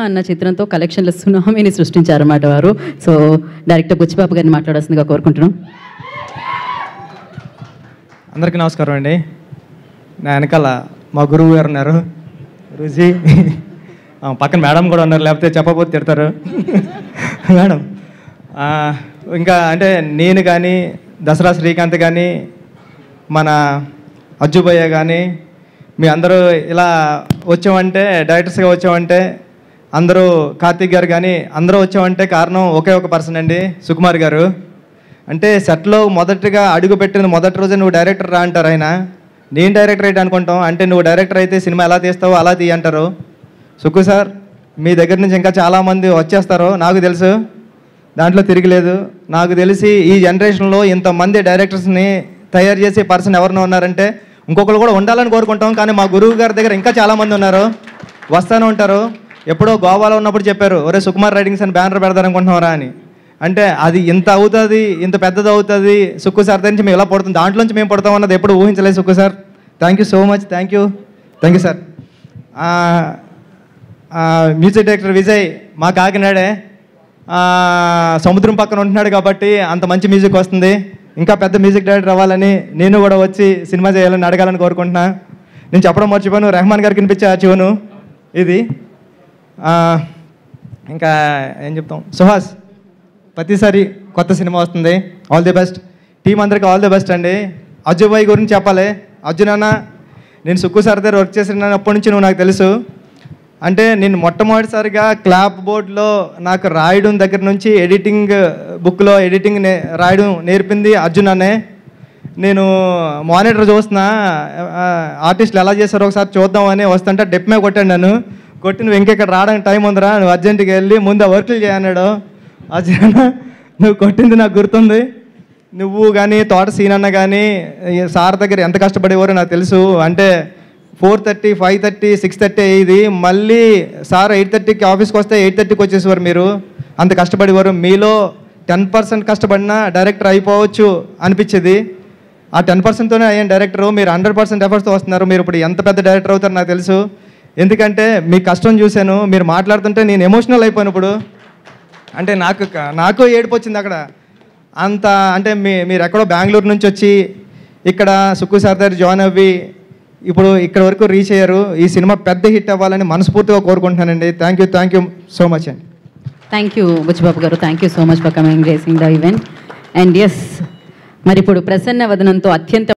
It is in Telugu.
అన్న చిత్రంతో కలెక్షన్ల సునామీని సృష్టించారన్నమాట వారు. సో డైరెక్టర్ బుచ్చిబాబు గారిని మాట్లాడాల్సిందిగా కోరుకుంటున్నాం. అందరికీ నమస్కారం అండి. నా వెనకాల మా గురువు గారు ఉన్నారు, రుజి. పక్కన మేడం కూడా ఉన్నారు, లేకపోతే చెప్పబోతే తిడతారు మేడం. ఇంకా అంటే నేను కానీ, దసరా శ్రీకాంత్ కానీ, మన అజ్జుభయ్య కానీ, మీ అందరూ ఇలా వచ్చామంటే, డైరెక్టర్స్గా వచ్చామంటే, అందరూ కార్తీక్ గారు కానీ అందరూ వచ్చామంటే కారణం ఒకే ఒక పర్సన్ అండి, సుకుమార్ గారు. అంటే సెట్లో మొదటిగా అడుగు పెట్టిన మొదటి రోజే నువ్వు డైరెక్టర్ రా అంటారు ఆయన. నేను డైరెక్టర్ అయితే అనుకుంటాం, అంటే నువ్వు డైరెక్టర్ అయితే సినిమా ఎలా తీస్తావో అలా తీ అంటారు. సుక్కు సార్, మీ దగ్గర నుంచి ఇంకా చాలామంది వచ్చేస్తారు నాకు తెలుసు, దాంట్లో తిరిగిలేదు. నాకు తెలిసి ఈ జనరేషన్లో ఇంతమంది డైరెక్టర్స్ని తయారు చేసే పర్సన్ ఎవరినో ఉన్నారంటే ఇంకొకరు కూడా ఉండాలని కోరుకుంటాం. కానీ మా గురువు గారి దగ్గర ఇంకా చాలామంది ఉన్నారు, వస్తూనే ఉంటారు. ఎప్పుడో గోవాలో ఉన్నప్పుడు చెప్పారు, ఒరే సుకుమార్ రైటింగ్స్ అని బ్యానర్ పెడతారనుకుంటున్నారా అని. అంటే అది ఇంత అవుతుంది, ఇంత పెద్దది అవుతుంది, సుక్కు సార్ దగ్గర నుంచి మేము ఇలా పడుతుంది, దాంట్లోంచి మేము పడతాం అన్నది ఎప్పుడు ఊహించలేదు Sukku sir. Thank you so much. Thank you sir. Music director Vijay మా కాకినాడే, సముద్రం పక్కన ఉంటున్నాడు కాబట్టి అంత మంచి మ్యూజిక్ వస్తుంది. ఇంకా పెద్ద మ్యూజిక్ డైరెక్టర్ అవ్వాలని, నేను కూడా వచ్చి సినిమా చేయాలని అడగాలని కోరుకుంటున్నా. నేను చెప్పడం మర్చిపోయాను, రెహమాన్ గారికి వినిపించే ఆ ట్యూను ఇది. ఇంకా ఏం చెప్తాం, సుహాస్ ప్రతిసారి కొత్త సినిమా వస్తుంది, ఆల్ ది బెస్ట్. టీం అందరికీ ఆల్ ది బెస్ట్ అండి. అజ్జు భాయ్ గురించి చెప్పాలి. అర్జున్ అన్న, నేను సుక్కు సార్ దగ్గర వర్క్ చేసినప్పటి నుంచి నువ్వు నాకు తెలుసు. అంటే నేను మొట్టమొదటిసారిగా క్లాప్ బోర్డ్లో నాకు రాయడం దగ్గర నుంచి ఎడిటింగ్ బుక్లో ఎడిటింగ్ రాయడం నేర్పింది అర్జున్ అన్నే. నేను మానిటర్ చూస్తున్నా, ఆర్టిస్టులు ఎలా చేస్తారో ఒకసారి చూద్దామని వస్తుంటే డెప్ మీద కొట్టాను. నన్ను కొట్టి నువ్వు ఇంకెక్కడ రావడానికి టైం ఉందిరా, నువ్వు అర్జెంట్గా వెళ్ళి ముందు ఆ వర్క్లు చేయన్నాడు. అర్జున్ అన్న, నువ్వు కొట్టింది నాకు గుర్తుంది. నువ్వు కానీ తోట సీన్ అన్న కానీ సార్ దగ్గర ఎంత కష్టపడేవారో నాకు తెలుసు. అంటే 4:30, 5:30, 6:30 అయ్యేది, మళ్ళీ సార్ 8:30కి ఆఫీస్కి వస్తే 8:30కి వచ్చేసేవారు. మీరు అంత కష్టపడేవారు. మీలో 10% కష్టపడినా డైరెక్టర్ అయిపోవచ్చు అనిపించేది. ఆ 10%తోనే అయ్యాను డైరెక్టరు. మీరు 100% ఎఫర్ట్స్తో వస్తున్నారు. మీరు ఇప్పుడు ఎంత పెద్ద డైరెక్టర్ అవుతారో నాకు తెలుసు. ఎందుకంటే మీ కష్టం చూశాను. మీరు మాట్లాడుతుంటే నేను ఎమోషనల్ అయిపోయాను ఇప్పుడు. అంటే నాకు ఏడుపు వచ్చింది అక్కడ. అంత అంటే మీరు ఎక్కడో బెంగళూరు నుంచి వచ్చి ఇక్కడ సుక్కు సార్ దగ్గర జాయిన్ అవ్వి ఇప్పుడు ఇక్కడ వరకు రీచ్ అయ్యారు. ఈ సినిమా పెద్ద హిట్ అవ్వాలని మనస్ఫూర్తిగా కోరుకుంటున్నానండి. థ్యాంక్ యూ సో మచ్ అండి. థ్యాంక్ యూ బుచ్చిబాబు గారు. Thank you so much for coming gracing the event. And yes, మరి ఇప్పుడు ప్రసన్న వదనంతో అత్యంత